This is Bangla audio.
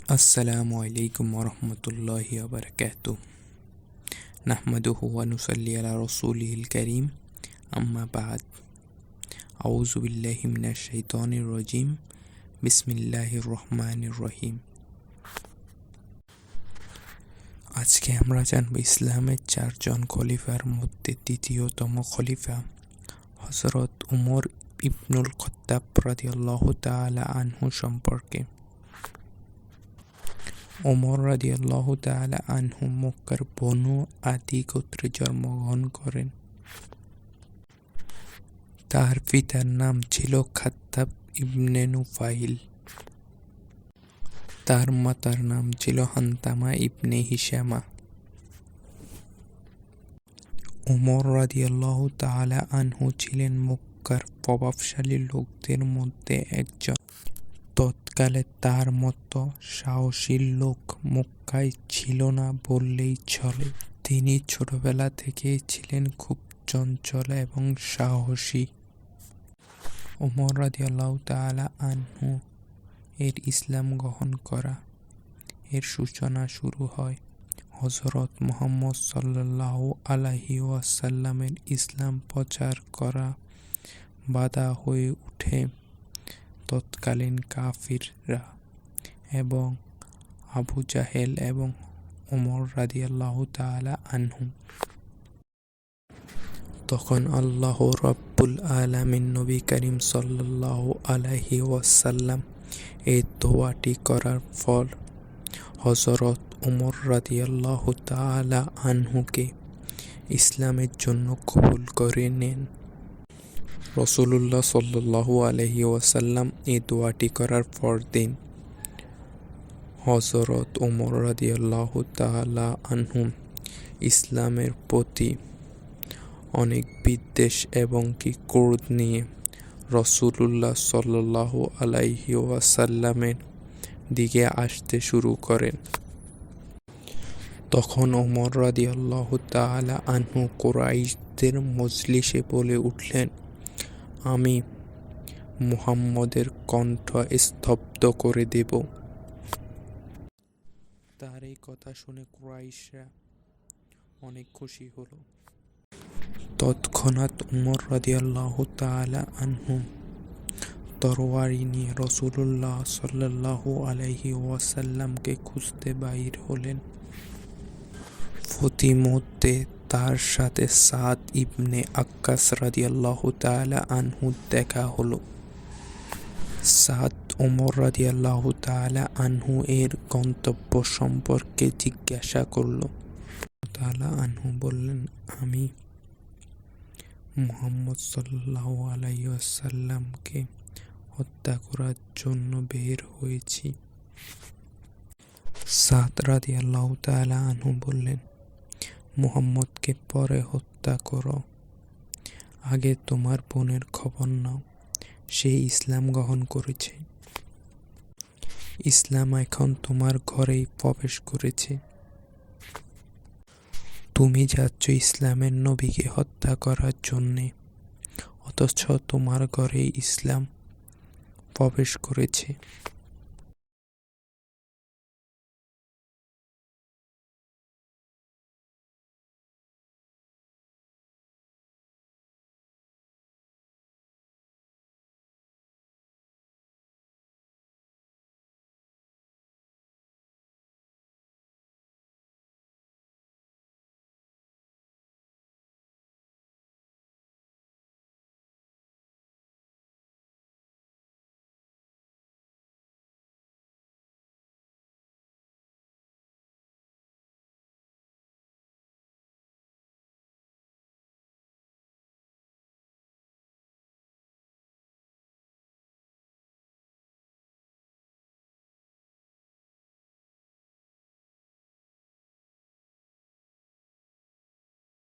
अस्सलामु अलैकुम वरहमतुल्लाहि वबरकातुह। नहमदुहु व नुसल्ली अला रसूलिहिल करीम। अम्मा बाद। आऊज़ु बिल्लाहि मिनश शैतानिर रजीम। बिस्मिल्लाहिर रहमानिर रहीम। আজকে আমরা জানব ইসলামের চারজন খলিফার মধ্যে তৃতীয়তম খলিফা হযরত উমর ইবনুল খাত্তাব রাদিয়াল্লাহু তাআলা আনহু সম্পর্কে। ওমর রাদিয়াল্লাহু তাআলা আনহু মক্কার বনু আদি গোত্রে জন্মগ্রহণ করেন। তার পিতার নাম ছিল খাত্তাব ইবনে নুফাইল। তার মাতার নাম ছিল হান্তামা ইবনে হিশামা। ওমর রাদিয়াল্লাহু তাআলা আনহু ছিলেন মক্কার প্রভাবশালী লোকদের মধ্যে একজন। তৎকালে তার মতো সাহসী লোক মক্কায় ছিল না বললেই চলে। তিনি ছোটবেলা থেকেই ছিলেন খুব চঞ্চল এবং সাহসী। ওমর রাদিয়াল্লাহু তাআলা আনহু এর ইসলাম গ্রহণ করা এর সূচনা শুরু হয় হযরত মুহাম্মদ সাল্লাল্লাহু আলাইহি ওয়াসাল্লামের ইসলাম প্রচার করা বাধা হয়ে ওঠে তৎকালীন কাফিররা এবং আবু জাহেল এবং ওমর রাদিয়াল্লাহু তাআলা আনহু। তখন আল্লাহ রাব্বুল আলামিন নবী করিম সাল্লাল্লাহু আলাইহি ওয়াসাল্লাম এই দোয়াটি করার ফল হযরত ওমর রাদিয়াল্লাহু তাআলা আনহুকে ইসলামের জন্য কবুল করে নেন। রাসূলুল্লাহ সাল্লাল্লাহু আলাইহি ওয়াসাল্লাম এই দোয়াটি করার পরদিন হযরত ওমর রাদিয়াল্লাহু তাআলা আনহু ইসলামের প্রতি অনেক বিদ্বেষ এবং ক্রোধ নিয়ে রাসূলুল্লাহ সাল্লাল্লাহু আলাইহি ওয়াসাল্লামের দিকে আসতে শুরু করেন। তখন ওমর রাদিয়াল্লাহু তাআলা আনহু কুরাইশদের মজলিসে বলে উঠলেন, আমি মুহাম্মদের কণ্ঠ স্তব্ধ করে দেব। তার এই কথা শুনে কুরাইশরা অনেক খুশি হল। তৎক্ষণাৎ উমর রাদিয়াল্লাহু তাআলা আনহু তরবারি নিয়ে রাসূলুল্লাহ সাল্লাল্লাহু আলাইহি ওয়াসাল্লামকে খুঁজতে বাইর হলেন। প্রতিমধ্যে তার সাথে সাদ ইবনে আক্কাস রাদিয়াল্লাহু তাআলা আনহু দেখা হলো। সাদ ওমর রাদিয়াল্লাহু তাআলা আনহু এর গন্তব্য সম্পর্কে জিজ্ঞাসা করল। তাআলা আনহু বললেন, আমি মুহাম্মদ সাল্লাল্লাহু আলাইহি ওয়াসাল্লামকে হত্যা করার জন্য বের হয়েছি। সাদ রাদিয়াল্লাহু তাআলা আনহু বললেন, মুহাম্মদকে পরে হত্যা করো, আগে তোমার বোনের খবর নাও, সে ইসলাম গ্রহণ করেছে। ইসলাম এখন তোমার ঘরেই প্রবেশ করেছে। তুমি যাচ্ছ ইসলামের নবীকে হত্যা করার জন্যে, অথচ তোমার ঘরেই ইসলাম প্রবেশ করেছে।